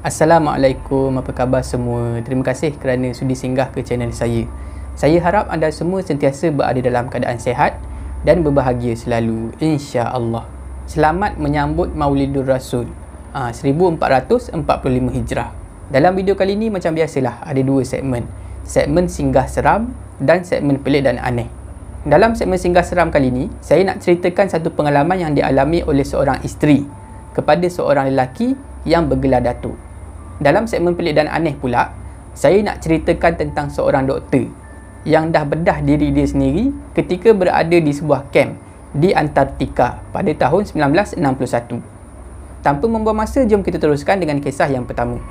Assalamualaikum, apa khabar semua? Terima kasih kerana sudi singgah ke channel saya. Saya harap anda semua sentiasa berada dalam keadaan sihat dan berbahagia selalu, insya-Allah. Selamat menyambut Maulidur Rasul 1445 Hijrah. Dalam video kali ini macam biasalah ada dua segmen. Segmen singgah seram dan segmen pelik dan aneh. Dalam segmen singgah seram kali ini, saya nak ceritakan satu pengalaman yang dialami oleh seorang isteri kepada seorang lelaki yang bergelar datuk. Dalam segmen pelik dan aneh pula, saya nak ceritakan tentang seorang doktor yang dah bedah diri dia sendiri ketika berada di sebuah kamp di Antartika pada tahun 1961. Tanpa membuang masa, jom kita teruskan dengan kisah yang pertama.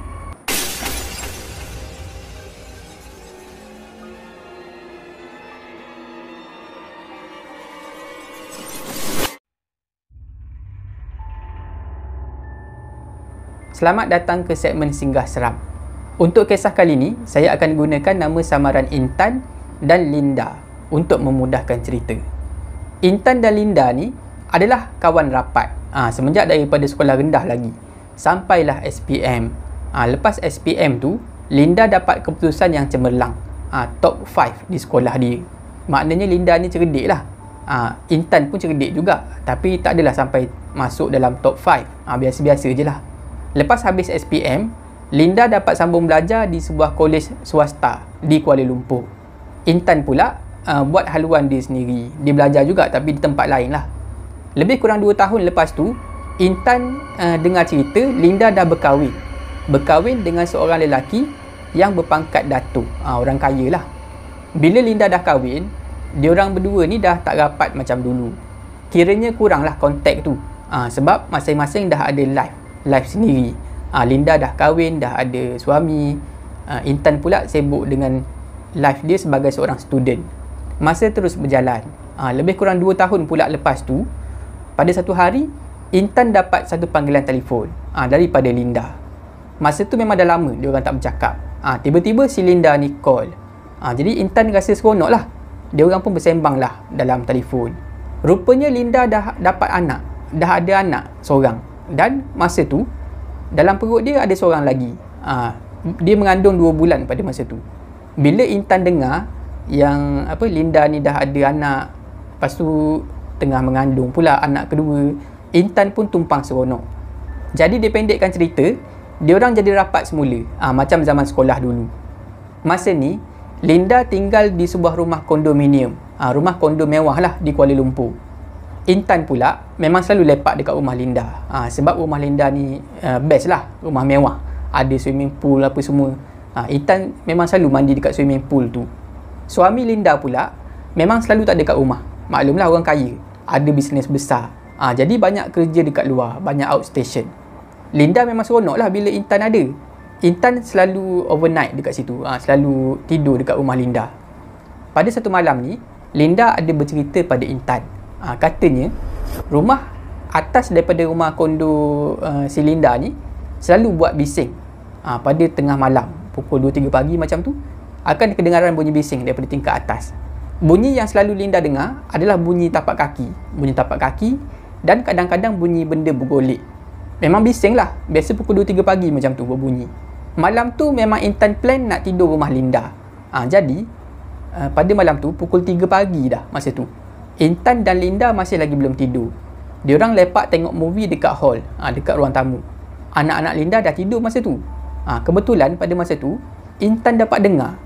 Selamat datang ke segmen singgah seram. Untuk kisah kali ini, saya akan gunakan nama samaran Intan dan Linda untuk memudahkan cerita. Intan dan Linda ni adalah kawan rapat semenjak daripada sekolah rendah lagi sampailah SPM. Lepas SPM tu, Linda dapat keputusan yang cemerlang, top 5 di sekolah dia. Maknanya Linda ni cerdik lah. Intan pun cerdik juga, tapi tak adalah sampai masuk dalam top 5. Biasa-biasa je lah. Lepas habis SPM, Linda dapat sambung belajar di sebuah kolej swasta di Kuala Lumpur. Intan pula buat haluan dia sendiri. Dia belajar juga tapi di tempat lain lah. Lebih kurang 2 tahun lepas tu, Intan dengar cerita Linda dah berkahwin. Berkahwin dengan seorang lelaki yang berpangkat datuk. Orang kaya lah. Bila Linda dah kahwin, diorang berdua ni dah tak rapat macam dulu. Kiranya kurang lah kontak tu. Sebab masing-masing dah ada life sendiri. Linda dah kahwin, dah ada suami. Intan pula sibuk dengan life dia sebagai seorang student. Masa terus berjalan. Lebih kurang 2 tahun pula lepas tu, pada satu hari, Intan dapat satu panggilan telefon daripada Linda. Masa tu memang dah lama diorang tak bercakap. Tiba-tiba si Linda ni call. Jadi Intan rasa seronok lah. Diorang pun bersembang lah dalam telefon. Rupanya Linda dah dapat anak. Dah ada anak seorang. Dan masa tu, dalam perut dia ada seorang lagi. Dia mengandung 2 bulan pada masa tu. Bila Intan dengar yang Linda ni dah ada anak, lepas tu tengah mengandung pula anak kedua, Intan pun tumpang seronok. Jadi dipendekkan cerita, diorang jadi rapat semula, macam zaman sekolah dulu. Masa ni, Linda tinggal di sebuah rumah kondominium, rumah kondo mewah lah di Kuala Lumpur. Intan pula memang selalu lepak dekat rumah Linda. Sebab rumah Linda ni best lah, rumah mewah. Ada swimming pool apa semua. Intan memang selalu mandi dekat swimming pool tu. Suami Linda pula memang selalu tak ada kat rumah. Maklumlah orang kaya, ada bisnes besar. Jadi banyak kerja dekat luar, banyak outstation. Linda memang seronok lah bila Intan ada. Intan selalu overnight dekat situ, selalu tidur dekat rumah Linda. Pada satu malam ni, Linda ada bercerita pada Intan. Katanya rumah atas daripada rumah kondo si Linda ni selalu buat bising. Pada tengah malam, pukul 2-3 pagi macam tu, akan kedengaran bunyi bising daripada tingkat atas. Bunyi yang selalu Linda dengar adalah bunyi tapak kaki dan kadang-kadang bunyi benda bergolek. Memang bising lah. Biasa pukul 2-3 pagi macam tu berbunyi. Malam tu memang Intan plan nak tidur rumah Linda. Jadi pada malam tu pukul 3 pagi dah masa tu, Intan dan Linda masih lagi belum tidur. Diorang lepak tengok movie dekat hall, dekat ruang tamu. Anak-anak Linda dah tidur masa tu. Kebetulan pada masa tu, Intan dapat dengar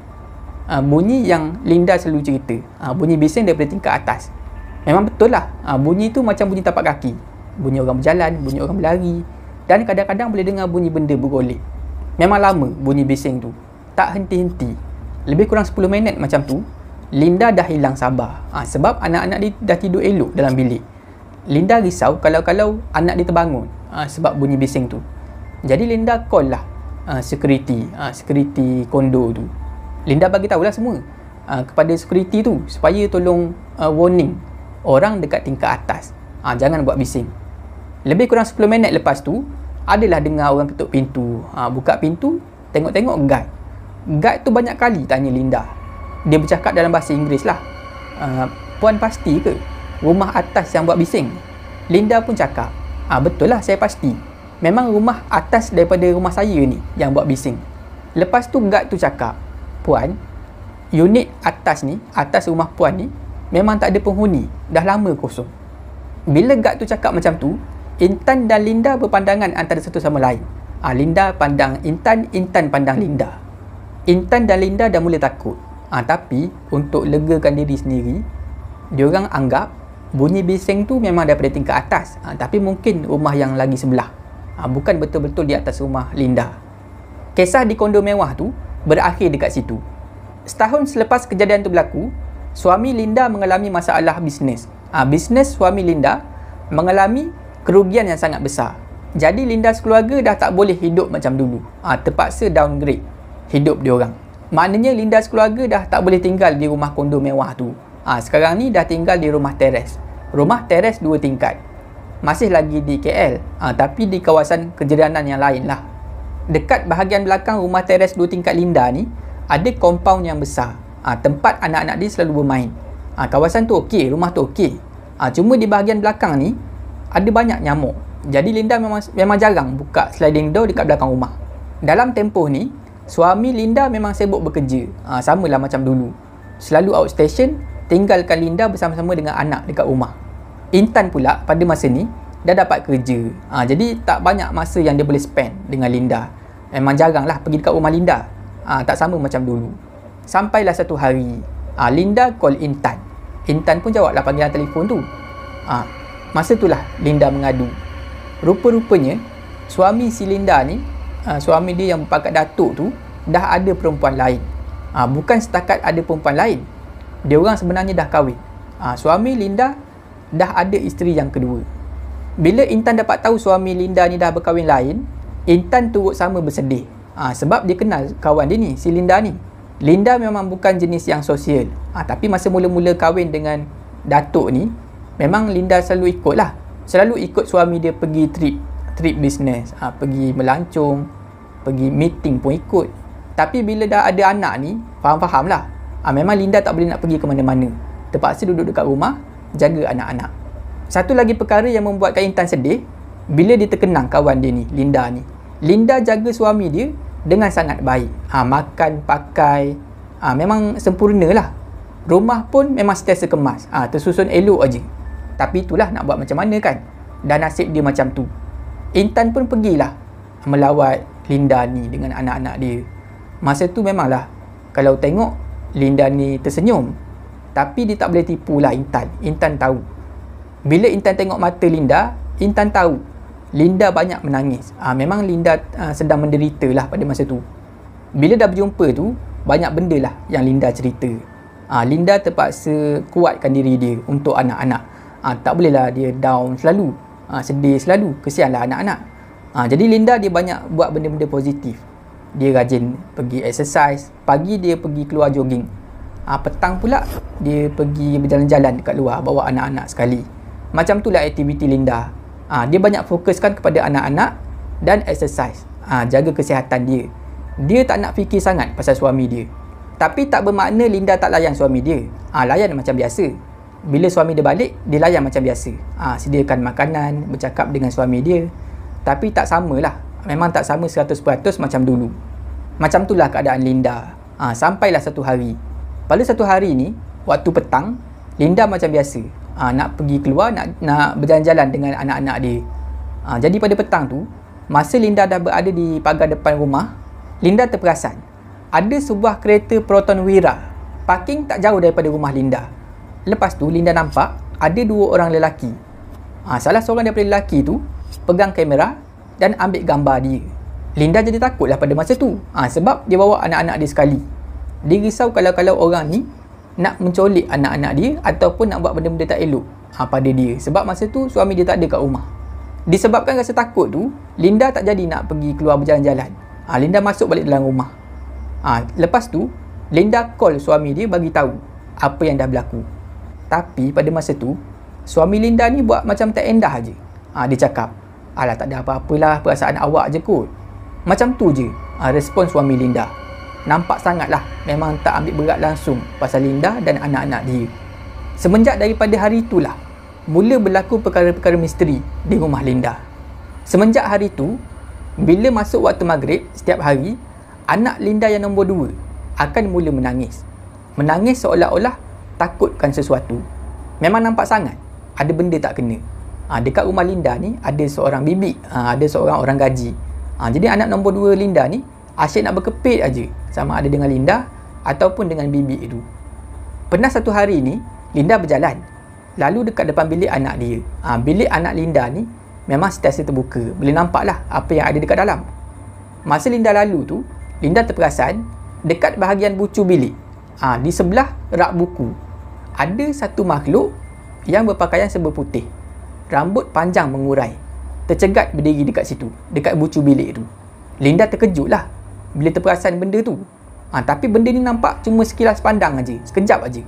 bunyi yang Linda selalu cerita. Bunyi bising daripada tingkat atas. Memang betul lah. Bunyi tu macam bunyi tapak kaki. Bunyi orang berjalan, bunyi orang berlari. Dan kadang-kadang boleh dengar bunyi benda bergolek. Memang lama bunyi bising tu. Tak henti-henti. Lebih kurang 10 minit macam tu, Linda dah hilang sabar. Sebab anak-anak dia dah tidur elok dalam bilik. Linda risau kalau anak dia terbangun sebab bunyi bising tu. Jadi Linda call lah security kondo tu. Linda bagi tahulah semua kepada security tu supaya tolong warning orang dekat tingkat atas. Jangan buat bising. Lebih kurang 10 minit lepas tu, adalah dengar orang ketuk pintu. Buka pintu, tengok-tengok guard. Guard tu banyak kali tanya Linda. Dia bercakap dalam bahasa Inggeris lah. Puan pasti ke rumah atas yang buat bising? Linda pun cakap, betul lah, saya pasti. memang rumah atas daripada rumah saya ni yang buat bising. Lepas tu guard tu cakap, puan, unit atas ni, atas rumah puan ni memang tak ada penghuni, dah lama kosong. Bila guard tu cakap macam tu, Intan dan Linda berpandangan antara satu sama lain. Linda pandang Intan, Intan pandang Linda. Intan dan Linda dah mula takut. Tapi untuk legakan diri sendiri, diorang anggap bunyi bising tu memang daripada tingkat atas, tapi mungkin rumah yang lagi sebelah, bukan betul-betul di atas rumah Linda. Kisah di kondo mewah tu berakhir dekat situ. Setahun selepas kejadian tu berlaku, suami Linda mengalami masalah bisnes. Bisnes suami Linda mengalami kerugian yang sangat besar. Jadi Linda sekeluarga dah tak boleh hidup macam dulu. Terpaksa downgrade hidup diorang. Maknanya Linda sekeluarga dah tak boleh tinggal di rumah kondo mewah tu. Sekarang ni dah tinggal di rumah teres. Rumah teres 2 tingkat. Masih lagi di KL, tapi di kawasan kejiranan yang lain lah. Dekat bahagian belakang rumah teres 2 tingkat Linda ni, ada kompaun yang besar. Tempat anak-anak dia selalu bermain. Kawasan tu okey, rumah tu okey. Cuma di bahagian belakang ni, ada banyak nyamuk. Jadi Linda memang jarang buka sliding door dekat belakang rumah. Dalam tempoh ni, suami Linda memang sibuk bekerja. Samalah macam dulu. Selalu outstation, tinggalkan Linda bersama-sama dengan anak dekat rumah. Intan pula pada masa ni dah dapat kerja. Jadi tak banyak masa yang dia boleh spend dengan Linda. Memang jarang lah pergi dekat rumah Linda. Tak sama macam dulu. Sampailah satu hari, Linda call Intan. Intan pun jawablah panggilan telefon tu. Masa itulah Linda mengadu. Rupa-rupanya suami si Linda ni, suami dia yang berpangkat datuk tu, dah ada perempuan lain. Bukan setakat ada perempuan lain, dia orang sebenarnya dah kahwin. Suami Linda dah ada isteri yang kedua. Bila Intan dapat tahu suami Linda ni dah berkahwin lain, Intan turut sama bersedih. Sebab dia kenal kawan dia ni, si Linda ni. Linda memang bukan jenis yang sosial. Tapi masa mula-mula kahwin dengan datuk ni, memang Linda selalu ikut lah. Selalu ikut suami dia pergi trip bisnes, pergi melancong, pergi meeting pun ikut. Tapi bila dah ada anak ni, faham-faham lah. Memang Linda tak boleh nak pergi ke mana-mana. Terpaksa duduk dekat rumah, jaga anak-anak. Satu lagi perkara yang membuatkan Intan sedih, bila dia terkenang kawan dia ni, Linda ni. Linda jaga suami dia dengan sangat baik. Makan, pakai, memang sempurna lah. Rumah pun memang sentiasa kemas, tersusun elok aja. Tapi itulah nak buat macam mana kan. Dan nasib dia macam tu. Intan pun pergilah melawat Linda ni dengan anak-anak dia. Masa tu memanglah, kalau tengok Linda ni tersenyum, tapi dia tak boleh tipu lah Intan. Intan tahu. Bila Intan tengok mata Linda, Intan tahu Linda banyak menangis. Memang Linda sedang menderita lah pada masa tu. Bila dah berjumpa tu, banyak benda lah yang Linda cerita. Linda terpaksa kuatkan diri dia untuk anak-anak. Tak bolehlah dia down selalu, sedih selalu. Kesianlah anak-anak. Jadi Linda dia banyak buat benda-benda positif. Dia rajin pergi exercise. Pagi dia pergi keluar jogging. Petang pula dia pergi berjalan-jalan dekat luar, bawa anak-anak sekali. Macam itulah aktiviti Linda. Dia banyak fokuskan kepada anak-anak dan exercise. Jaga kesihatan dia. Dia tak nak fikir sangat pasal suami dia. Tapi tak bermakna Linda tak layan suami dia. Layan macam biasa. Bila suami dia balik, dia layan macam biasa. Sediakan makanan, bercakap dengan suami dia. Tapi tak samalah. Memang tak sama 100% macam dulu. Macam itulah keadaan Linda. Sampailah satu hari. Pada satu hari ni, waktu petang, Linda macam biasa. Nak pergi keluar, nak berjalan-jalan dengan anak-anak dia. Jadi pada petang tu, masa Linda dah berada di pagar depan rumah, Linda terperasan ada sebuah kereta Proton Wira parking tak jauh daripada rumah Linda. Lepas tu Linda nampak ada 2 orang lelaki. Salah seorang daripada lelaki tu pegang kamera dan ambil gambar dia. Linda jadi takutlah pada masa tu. Sebab dia bawa anak-anak dia sekali. Dia risau kalau orang ni nak mencolik anak-anak dia ataupun nak buat benda-benda tak elok pada dia. Sebab masa tu suami dia tak ada kat rumah. Disebabkan rasa takut tu, Linda tak jadi nak pergi keluar berjalan-jalan. Linda masuk balik dalam rumah. Lepas tu, Linda call suami dia bagi tahu apa yang dah berlaku. Tapi pada masa tu, suami Linda ni buat macam tak endah je. Dia cakap, "Alah, tak ada apa-apalah, perasaan awak je kot." Macam tu je respon suami Linda. Nampak sangatlah memang tak ambil berat langsung pasal Linda dan anak-anak dia. Semenjak daripada hari itulah mula berlaku perkara-perkara misteri di rumah Linda. Semenjak hari tu, bila masuk waktu maghrib setiap hari, anak Linda yang nombor 2 akan mula menangis. Menangis seolah-olah takutkan sesuatu. Memang nampak sangat ada benda tak kena. Dekat rumah Linda ni ada seorang bibi, ada seorang orang gaji. Jadi anak nombor 2 Linda ni asyik nak berkepit aja, sama ada dengan Linda ataupun dengan bibi itu. Pernah satu hari ni Linda berjalan, lalu dekat depan bilik anak dia. Bilik anak Linda ni memang sentiasa terbuka, boleh nampak lah apa yang ada dekat dalam. Masa Linda lalu tu, Linda terperasan dekat bahagian bucu bilik, di sebelah rak buku, ada satu makhluk yang berpakaian serba putih, rambut panjang mengurai, tercegat berdiri dekat situ, dekat bucu bilik tu. Linda terkejut lah bila terperasan benda tu. Tapi benda ni nampak cuma sekilas pandang aja, sekejap aja.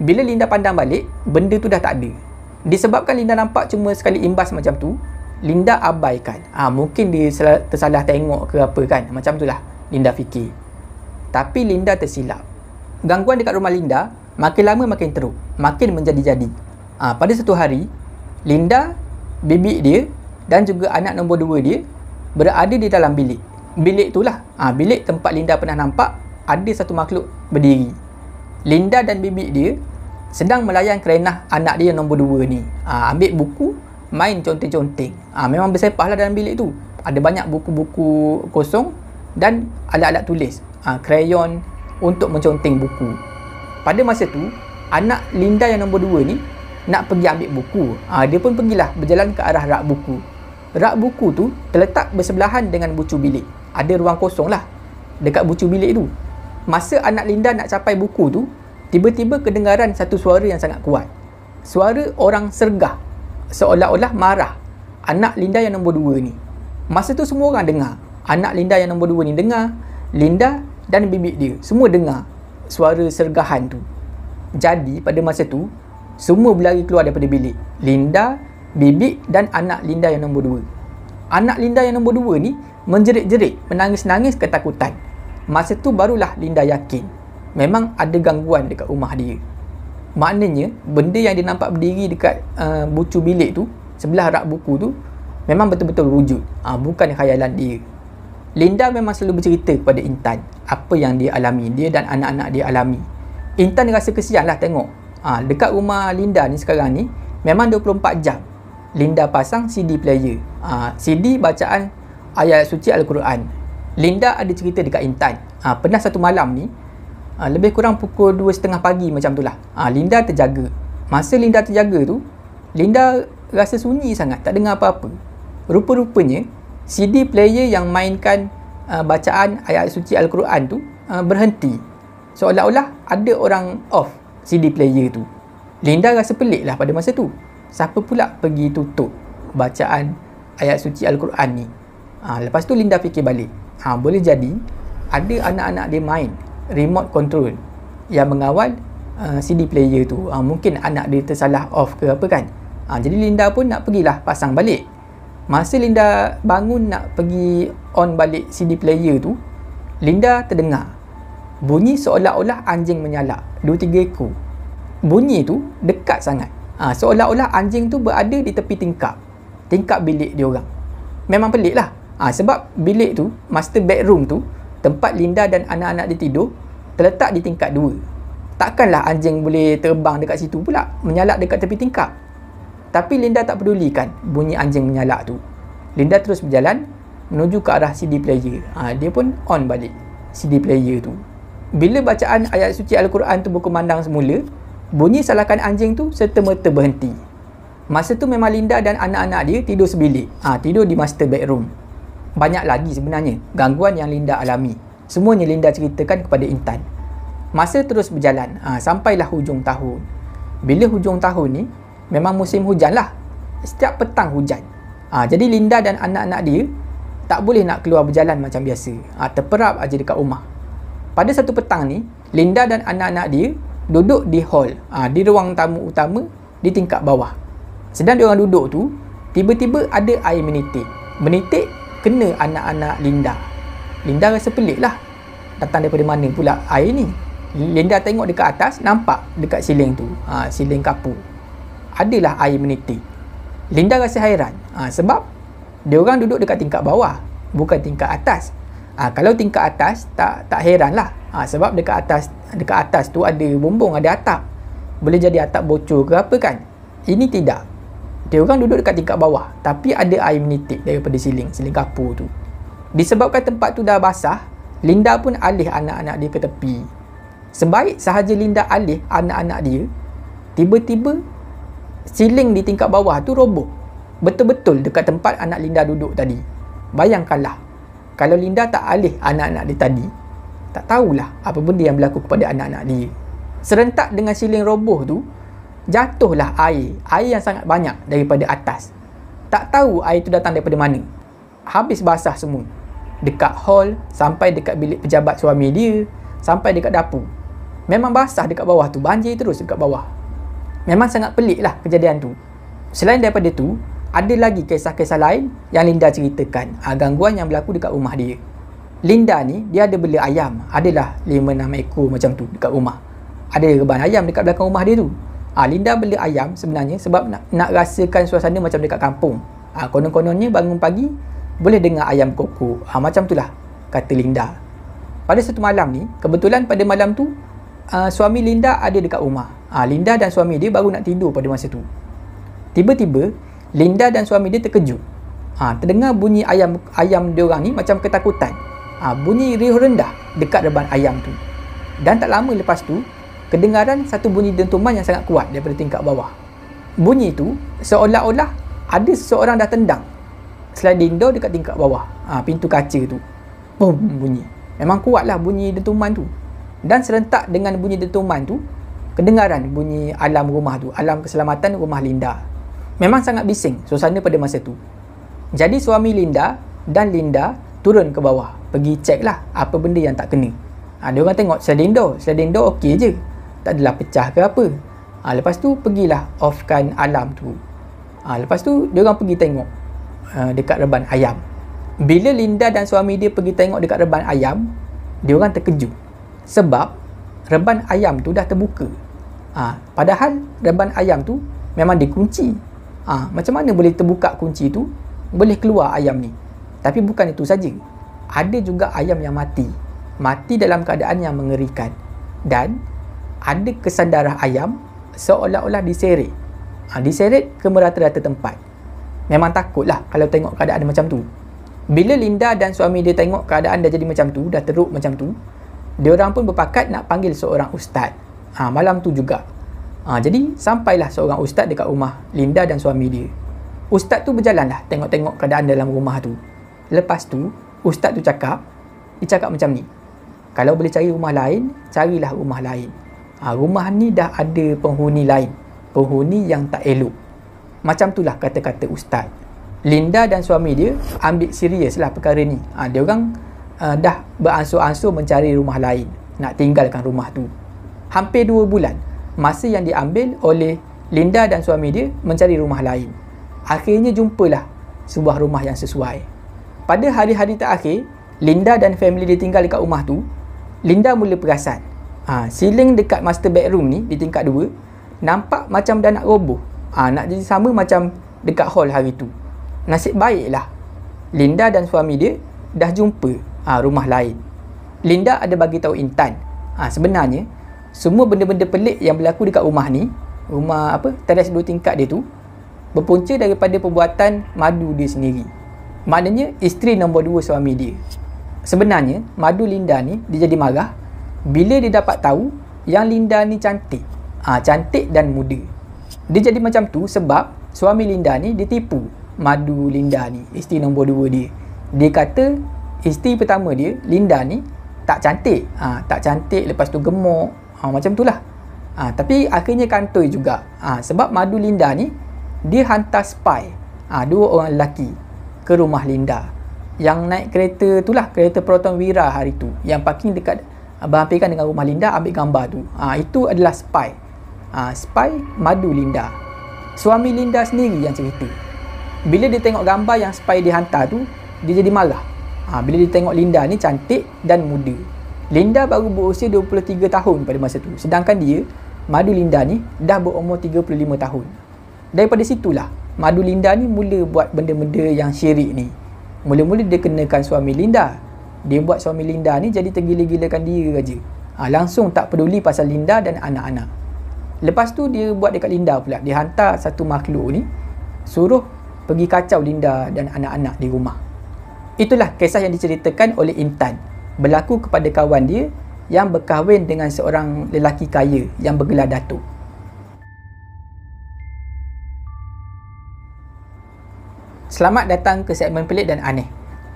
Bila Linda pandang balik, benda tu dah tak ada. Disebabkan Linda nampak cuma sekali imbas macam tu, Linda abaikan. Mungkin dia tersalah tengok ke apa kan, macam tu lah Linda fikir. Tapi Linda tersilap. Gangguan dekat rumah Linda makin lama makin teruk, makin menjadi-jadi. Pada satu hari, Linda, bibi dia dan juga anak nombor 2 dia berada di dalam bilik. Bilik tu lah, bilik tempat Linda pernah nampak ada satu makhluk berdiri. Linda dan bibi dia sedang melayan kerenah anak dia yang nombor 2 ni. Ambil buku, main conteng-conteng. Memang bersepah lah dalam bilik tu. Ada banyak buku-buku kosong dan alat-alat tulis, krayon untuk menconteng buku. Pada masa tu, anak Linda yang nombor 2 ni nak pergi ambil buku. Dia pun pergilah berjalan ke arah rak buku. Rak buku tu terletak bersebelahan dengan bucu bilik. Ada ruang kosong lah dekat bucu bilik tu. Masa anak Linda nak capai buku tu, tiba-tiba kedengaran satu suara yang sangat kuat. Suara orang sergah, seolah-olah marah anak Linda yang nombor 2 ni. Masa tu semua orang dengar. Anak Linda yang nombor 2 ni dengar, Linda dan bibik dia semua dengar suara sergahan tu. Jadi pada masa tu, semua berlari keluar daripada bilik. Linda, bibik dan anak Linda yang nombor 2. Anak Linda yang nombor 2 ni menjerit-jerit, menangis-nangis ketakutan. Masa tu barulah Linda yakin memang ada gangguan dekat rumah dia. Maknanya benda yang dia nampak berdiri dekat bucu bilik tu, sebelah rak buku tu, memang betul-betul wujud, bukan khayalan dia. Linda memang selalu bercerita kepada Intan apa yang dia alami, dia dan anak-anak dia alami. Intan rasa kesian lah tengok dekat rumah Linda ni sekarang ni memang 24 jam Linda pasang CD player, CD bacaan ayat suci Al-Quran. Linda ada cerita dekat Intan, pernah satu malam ni, lebih kurang pukul 2:30 pagi macam tu lah, Linda terjaga. Masa Linda terjaga tu, Linda rasa sunyi sangat, tak dengar apa-apa. Rupa-rupanya CD player yang mainkan bacaan ayat suci Al-Quran tu berhenti, seolah-olah ada orang off CD player tu. Linda rasa pelik lah pada masa tu. Siapa pula pergi tutup bacaan ayat suci Al-Quran ni? Lepas tu Linda fikir balik, boleh jadi ada anak-anak dia main remote control yang mengawal CD player tu. Mungkin anak dia tersalah off ke apa kan. Jadi Linda pun nak pergilah pasang balik. Masa Linda bangun nak pergi on balik CD player tu, Linda terdengar bunyi seolah-olah anjing menyalak 2-3 ekor. Bunyi tu dekat sangat, seolah-olah anjing tu berada di tepi tingkap bilik dia orang. Memang pelik lah, sebab bilik tu, master bedroom tu, tempat Linda dan anak-anak dia tidur, terletak di tingkat 2. Takkanlah anjing boleh terbang dekat situ pula, menyalak dekat tepi tingkap. Tapi Linda tak pedulikan bunyi anjing menyalak tu. Linda terus berjalan menuju ke arah CD player. Dia pun on balik CD player tu. Bila bacaan ayat suci Al-Quran tu berkumandang semula, bunyi salakan anjing tu serta-merta berhenti. Masa tu memang Linda dan anak-anak dia tidur sebilik, tidur di master bedroom. Banyak lagi sebenarnya gangguan yang Linda alami. Semuanya Linda ceritakan kepada Intan. Masa terus berjalan, sampailah hujung tahun. Bila hujung tahun ni, memang musim hujan lah. Setiap petang hujan. Jadi Linda dan anak-anak dia tak boleh nak keluar berjalan macam biasa. Terperap aja dekat rumah. Pada satu petang ni, Linda dan anak-anak dia duduk di hall, di ruang tamu utama di tingkat bawah. Sedang diorang duduk tu, tiba-tiba ada air menitik kena anak-anak Linda. Linda rasa pelik lah, datang daripada mana pula air ni. Linda tengok dekat atas, nampak dekat siling tu, siling kapur, adalah air menitik. Linda rasa hairan, sebab Dia orang duduk dekat tingkat bawah, bukan tingkat atas. Kalau tingkat atas, tak heran lah. Sebab dekat atas tu ada bumbung, ada atap. Boleh jadi atap bocor ke apa kan. Ini tidak. Dia orang duduk dekat tingkat bawah, tapi ada air menitik daripada siling kapur tu. Disebabkan tempat tu dah basah, Linda pun alih anak-anak dia ke tepi. Sebaik sahaja Linda alih anak-anak dia, tiba-tiba siling di tingkat bawah tu roboh. Betul-betul dekat tempat anak Linda duduk tadi. Bayangkanlah, kalau Linda tak alih anak-anak dia tadi, tak tahulah apa benda yang berlaku kepada anak-anak dia. Serentak dengan siling roboh tu, jatuhlah air yang sangat banyak daripada atas. Tak tahu air tu datang daripada mana. Habis basah semua. Dekat hall, sampai dekat bilik pejabat suami dia, sampai dekat dapur. Memang basah dekat bawah tu, banjir terus dekat bawah. Memang sangat pelik lah kejadian tu. Selain daripada tu, ada lagi kisah-kisah lain yang Linda ceritakan, gangguan yang berlaku dekat rumah dia. Linda ni, dia ada bela ayam. Adalah 5-6 ekor macam tu dekat rumah. Ada reban ayam dekat belakang rumah dia tu. Linda bela ayam sebenarnya sebab nak rasakan suasana macam dekat kampung. Konon-kononnya bangun pagi boleh dengar ayam kokok. Macam tu lah kata Linda. Pada satu malam ni, kebetulan pada malam tu suami Linda ada dekat rumah. Linda dan suami dia baru nak tidur pada masa tu. Tiba-tiba Linda dan suami dia terkejut. Terdengar bunyi ayam dia orang ni macam ketakutan. Bunyi riuh rendah dekat reban ayam tu. Dan tak lama lepas tu, kedengaran satu bunyi dentuman yang sangat kuat daripada tingkat bawah. Bunyi tu seolah-olah ada seseorang dah tendang sliding door dekat tingkat bawah. Pintu kaca tu. Boom, bunyi. Memang kuatlah bunyi dentuman tu. Dan serentak dengan bunyi dentuman tu, kedengaran bunyi alarm rumah tu, alarm keselamatan rumah Linda. Memang sangat bising suasana pada masa tu. Jadi suami Linda dan Linda turun ke bawah, pergi cek lah apa benda yang tak kena. Dia orang tengok sliding door okey je, tak adalah pecah ke apa. Lepas tu pergilah offkan alarm tu. Lepas tu dia orang pergi tengok dekat reban ayam. Bila Linda dan suami dia pergi tengok dekat reban ayam, dia orang terkejut sebab reban ayam tu dah terbuka. Padahal reban ayam tu memang dikunci. Macam mana boleh terbuka kunci tu, boleh keluar ayam ni? Tapi bukan itu saja, ada juga ayam yang mati dalam keadaan yang mengerikan. Dan ada kesan darah ayam seolah-olah diseret. Diseret ke merata-rata tempat. Memang takutlah kalau tengok keadaan macam tu. Bila Linda dan suami dia tengok keadaan dah jadi macam tu, dah teruk macam tu, dia orang pun berpakat nak panggil seorang ustaz. Malam tu juga. Jadi sampailah seorang ustaz dekat rumah Linda dan suami dia. Ustaz tu berjalanlah tengok-tengok keadaan dalam rumah tu. Lepas tu ustaz tu cakap macam ni. Kalau boleh cari rumah lain, carilah rumah lain. Rumah ni dah ada penghuni lain, penghuni yang tak elok. Macam itulah kata-kata ustaz. Linda dan suami dia ambil serius lah perkara ni. Dia orang dah beransur-ansur mencari rumah lain, nak tinggalkan rumah tu. Hampir 2 bulan masa yang diambil oleh Linda dan suami dia mencari rumah lain. Akhirnya jumpalah sebuah rumah yang sesuai. Pada hari-hari terakhir Linda dan family dia tinggal dekat rumah tu, Linda mula perasan siling dekat master bedroom ni di tingkat 2 nampak macam dah nak roboh. Nak jadi sama macam dekat hall hari tu. Nasib baiklah Linda dan suami dia dah jumpa rumah lain. Linda ada bagi tahu Intan, sebenarnya semua benda-benda pelik yang berlaku dekat rumah ni, rumah teres 2 tingkat dia tu, berpunca daripada perbuatan Madu dia sendiri. Maknanya isteri nombor 2 suami dia. Sebenarnya Madu Linda ni dia jadi marah bila dia dapat tahu yang Linda ni cantik. Cantik dan muda. Dia jadi macam tu sebab suami Linda ni dia tipu Madu Linda ni, isteri nombor 2 dia. Dia kata isteri pertama dia, Linda ni, tak cantik. Tak cantik, lepas tu gemuk. Macam tu lah. Tapi akhirnya kantoi juga. Sebab Madu Linda ni, dia hantar spy, 2 orang lelaki ke rumah Linda. Yang naik kereta tu lah, kereta Proton Wira hari tu, yang parking dekat berhampiran dengan rumah Linda, ambil gambar tu. Itu adalah spy. Spy Madu Linda. Suami Linda sendiri yang cerita. Bila dia tengok gambar yang spy dia hantar tu, dia jadi marah. Bila dia tengok Linda ni cantik dan muda. Linda baru berusia 23 tahun pada masa tu, sedangkan dia, Madu Linda ni, dah berumur 35 tahun. Daripada situlah Madu Linda ni mula buat benda-benda yang syirik ni. Mula-mula dia kenakan suami Linda. Dia buat suami Linda ni jadi tergila-gilakan dia aja. Langsung tak peduli pasal Linda dan anak-anak. Lepas tu dia buat dekat Linda pula. Dia hantar satu makhluk ni, suruh pergi kacau Linda dan anak-anak di rumah. Itulah kisah yang diceritakan oleh Intan. Berlaku kepada kawan dia yang berkahwin dengan seorang lelaki kaya yang bergelar Datuk. Selamat datang ke segmen Pelik dan Aneh.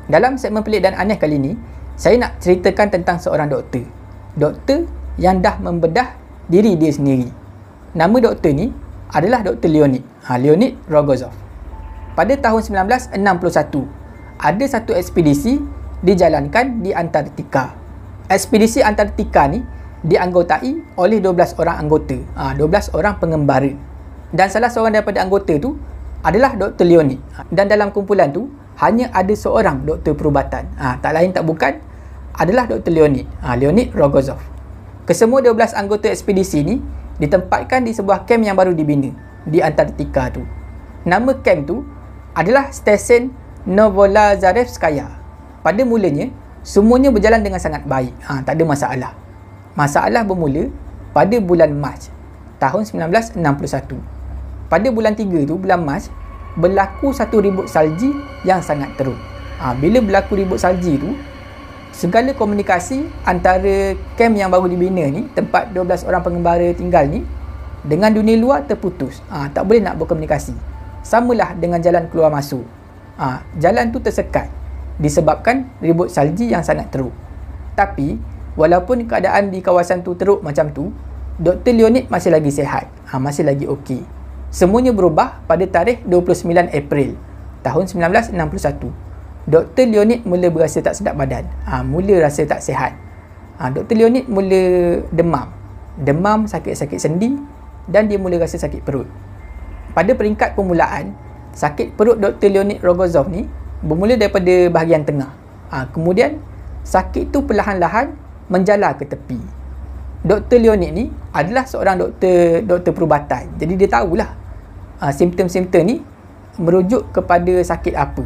Dalam segmen Pelik dan Aneh kali ni, saya nak ceritakan tentang seorang doktor. Doktor yang dah membedah diri dia sendiri. Nama doktor ni adalah Dr. Leonid. Leonid Rogozov. Pada tahun 1961, ada satu ekspedisi dijalankan di Antartika. Ekspedisi Antartika ni dianggotai oleh 12 orang anggota, 12 orang pengembara. Dan salah seorang daripada anggota tu adalah Dr. Leonid. Dan dalam kumpulan tu hanya ada seorang doktor perubatan. Tak lain tak bukan adalah Dr. Leonid. Leonid Rogozov. Kesemua 12 anggota ekspedisi ni ditempatkan di sebuah kamp yang baru dibina di Antartika tu. Nama kamp tu adalah stesen Novolazarevskaya. Pada mulanya semuanya berjalan dengan sangat baik. Tak ada masalah. Masalah bermula pada bulan Mac tahun 1961. Pada bulan 3 tu, bulan Mac, berlaku satu ribut salji yang sangat teruk. Bila berlaku ribut salji tu, segala komunikasi antara kamp yang baru dibina ni, tempat 12 orang pengembara tinggal ni, dengan dunia luar terputus. Tak boleh nak berkomunikasi. Samalah dengan jalan keluar masuk. Jalan tu tersekat disebabkan ribut salji yang sangat teruk. Tapi, walaupun keadaan di kawasan tu teruk macam tu, Dr. Leonid masih lagi sihat. Masih lagi okey. Semuanya berubah pada tarikh 29 April tahun 1961. Dr. Leonid mula berasa tak sedap badan. Mula rasa tak sihat. Dr. Leonid mula demam, sakit-sakit sendi dan dia mula rasa sakit perut. Pada peringkat permulaan, sakit perut Dr. Leonid Rogozov ni bermula daripada bahagian tengah. Kemudian sakit tu perlahan-lahan menjalar ke tepi. Dr. Leonid ni adalah seorang doktor perubatan. Jadi dia tahulah simptom-simptom ni merujuk kepada sakit apa.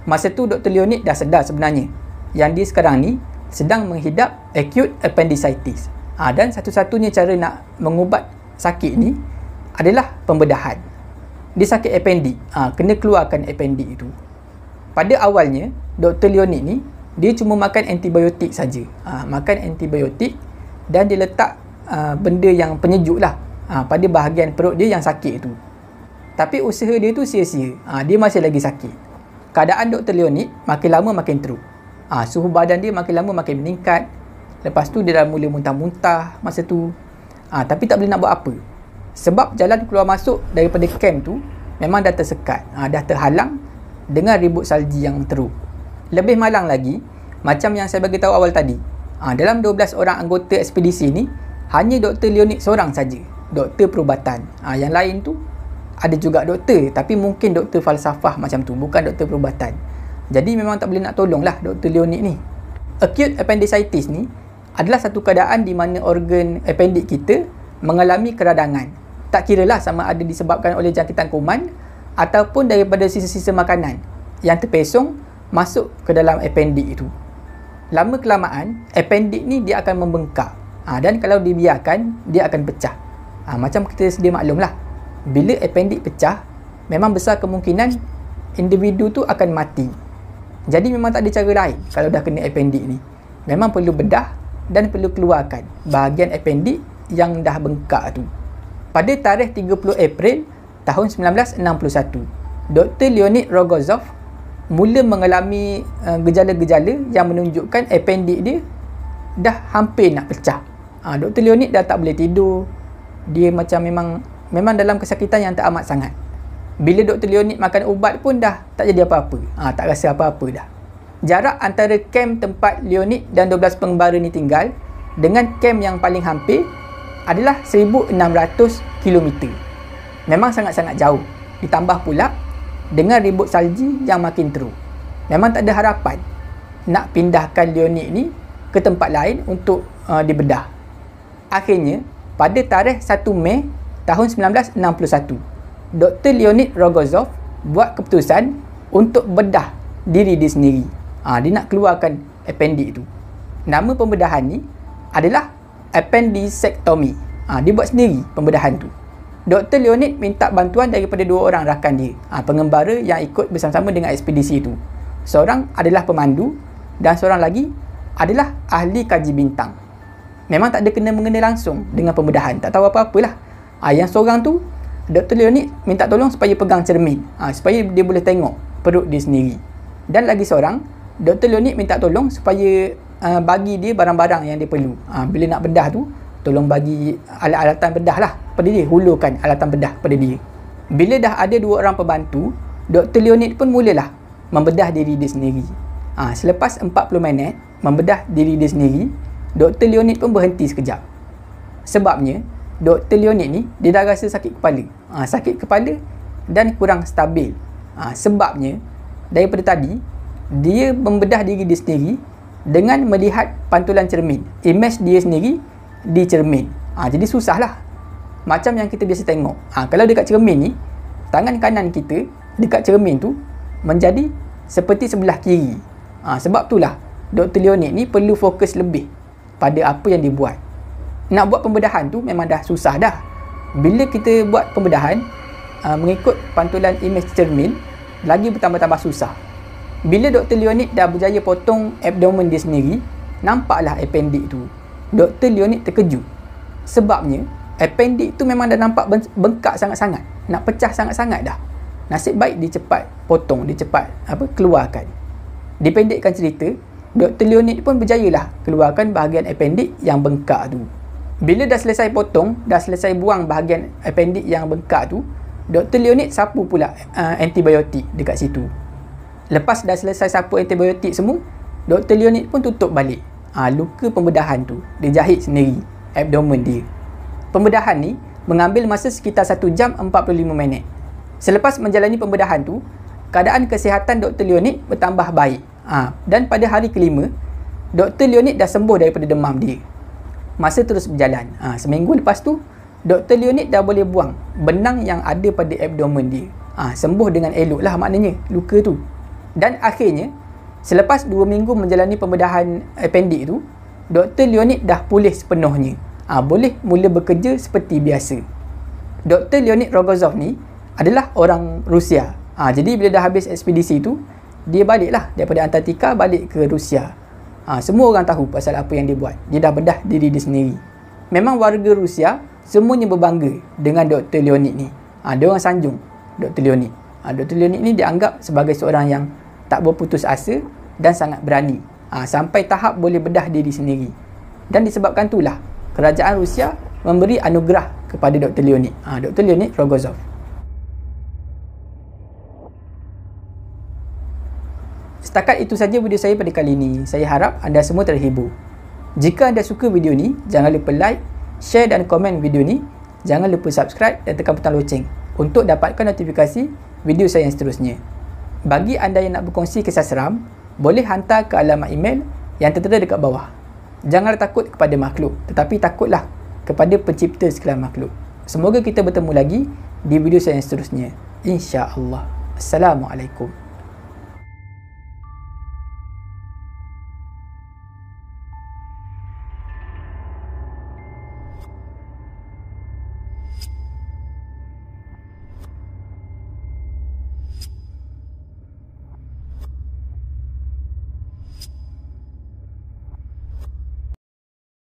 Masa tu Dr. Leonid dah sedar sebenarnya yang dia sekarang ni sedang menghidap acute appendicitis. Dan satu-satunya cara nak mengubat sakit ni adalah pembedahan. Dia sakit appendix, kena keluarkan appendix itu. Pada awalnya Dr. Leonid ni dia cuma makan antibiotik saja. Makan antibiotik dan dia letak benda yang penyejuk lah pada bahagian perut dia yang sakit tu. Tapi usaha dia tu sia-sia. Dia masih lagi sakit. Keadaan Dr. Leonid makin lama makin teruk. Suhu badan dia makin lama makin meningkat. Lepas tu dia dah mula muntah-muntah masa tu. Tapi tak boleh nak buat apa. Sebab jalan keluar masuk daripada kamp tu memang dah tersekat. Dah terhalang dengan ribut salji yang teruk. Lebih malang lagi, macam yang saya bagi tahu awal tadi, dalam 12 orang anggota ekspedisi ni hanya Dr. Leonid seorang saja, doktor perubatan. Yang lain tu ada juga doktor, tapi mungkin doktor falsafah macam tu, bukan doktor perubatan. Jadi memang tak boleh nak tolong lah Dr. Leonid ni. Acute appendicitis ni adalah satu keadaan di mana organ appendix kita mengalami keradangan. Tak kira lah sama ada disebabkan oleh jangkitan kuman ataupun daripada sisa-sisa makanan yang terpesong masuk ke dalam appendix itu. Lama kelamaan appendix ni dia akan membengkak. Dan kalau dibiarkan dia akan pecah. Macam kita sedia maklum lah, bila appendix pecah memang besar kemungkinan individu tu akan mati. Jadi memang tak ada cara lain kalau dah kena appendix ni. Memang perlu bedah dan perlu keluarkan bahagian appendix yang dah bengkak tu. Pada tarikh 30 April tahun 1961, Dr. Leonid Rogozov mula mengalami gejala-gejala yang menunjukkan appendix dia dah hampir nak pecah. Dr. Leonid dah tak boleh tidur. Dia macam memang dalam kesakitan yang tak amat sangat. Bila Dr. Leonid makan ubat pun dah tak jadi apa-apa. Tak rasa apa-apa dah. Jarak antara kamp tempat Leonid dan 12 pengembara ni tinggal dengan kamp yang paling hampir adalah 1,600 km. Memang sangat-sangat jauh. Ditambah pula dengan ribut salji yang makin teruk. Memang tak ada harapan nak pindahkan Leonid ni ke tempat lain untuk dibedah. Akhirnya, pada tarikh 1 Mei tahun 1961, Dr. Leonid Rogozov buat keputusan untuk bedah diri dia sendiri. Dia nak keluarkan appendix tu. Nama pembedahan ni adalah appendicectomy. Dia buat sendiri pembedahan tu. Dr. Leonid minta bantuan daripada 2 orang rakan dia, pengembara yang ikut bersama-sama dengan ekspedisi tu. Seorang adalah pemandu dan seorang lagi adalah ahli kaji bintang. Memang tak ada kena-mengena langsung dengan pembedahan, tak tahu apa-apalah. Yang seorang tu, Dr. Leonid minta tolong supaya pegang cermin, supaya dia boleh tengok perut dia sendiri. Dan lagi seorang, Dr. Leonid minta tolong supaya bagi dia barang-barang yang dia perlu. Bila nak bedah tu, tolong bagi alat-alatan bedah lah pada dia, hulurkan alatan bedah pada dia. Bila dah ada 2 orang pembantu, Dr. Leonid pun mulalah membedah diri dia sendiri. Selepas 40 minit membedah diri dia sendiri, Dr. Leonid pun berhenti sekejap. Sebabnya Dr. Leonid ni dia dah rasa sakit kepala. Sakit kepala dan kurang stabil. Sebabnya daripada tadi dia membedah diri dia sendiri dengan melihat pantulan cermin, image dia sendiri di cermin. Jadi susah lah. Macam yang kita biasa tengok, kalau dekat cermin ni, tangan kanan kita dekat cermin tu menjadi seperti sebelah kiri. Sebab itulah Dr. Leonid ni perlu fokus lebih pada apa yang dia buat. Nak buat pembedahan tu memang dah susah dah. Bila kita buat pembedahan mengikut pantulan image cermin, lagi bertambah-tambah susah. Bila Dr. Leonid dah berjaya potong abdomen dia sendiri, nampaklah appendix tu. Dr. Leonid terkejut. Sebabnya appendix tu memang dah nampak bengkak sangat-sangat, nak pecah sangat-sangat dah. Nasib baik dia cepat potong, dia cepat keluarkan. Dipendekkan cerita, Dr. Leonid pun berjayalah keluarkan bahagian appendix yang bengkak tu. Bila dah selesai potong, dah selesai buang bahagian appendix yang bengkak tu, Dr. Leonid sapu pula antibiotik dekat situ. Lepas dah selesai sapu antibiotik semua, Dr. Leonid pun tutup balik luka pembedahan tu. Dia jahit sendiri abdomen dia. Pembedahan ni mengambil masa sekitar 1 jam 45 minit. Selepas menjalani pembedahan tu, keadaan kesihatan Dr. Leonid bertambah baik. Dan pada hari kelima, Dr. Leonid dah sembuh daripada demam dia. Masa terus berjalan. Seminggu lepas tu, Dr. Leonid dah boleh buang benang yang ada pada abdomen dia. Sembuh dengan elok lah maknanya luka tu. Dan akhirnya, selepas 2 minggu menjalani pembedahan appendix tu, Dr. Leonid dah pulih sepenuhnya. Boleh mula bekerja seperti biasa. Dr. Leonid Rogozov ni adalah orang Rusia. Jadi bila dah habis ekspedisi tu, dia baliklah daripada Antartika balik ke Rusia. Semua orang tahu pasal apa yang dia buat. Dia dah bedah diri dia sendiri. Memang warga Rusia semuanya berbangga dengan Dr. Leonid ni. Dia orang sanjung Dr. Leonid. Dr. Leonid ni dianggap sebagai seorang yang tak berputus asa dan sangat berani. Sampai tahap boleh bedah diri sendiri. Dan disebabkan itulah kerajaan Rusia memberi anugerah kepada Dr. Leonid. Dr. Leonid Rogozov. Setakat itu saja video saya pada kali ini. Saya harap anda semua terhibur. Jika anda suka video ni, jangan lupa like, share dan komen video ni. Jangan lupa subscribe dan tekan butang loceng untuk dapatkan notifikasi video saya yang seterusnya. Bagi anda yang nak berkongsi kisah seram, boleh hantar ke alamat email yang tertera dekat bawah. Janganlah takut kepada makhluk, tetapi takutlah kepada pencipta segala makhluk. Semoga kita bertemu lagi di video saya yang seterusnya. InsyaAllah. Assalamualaikum.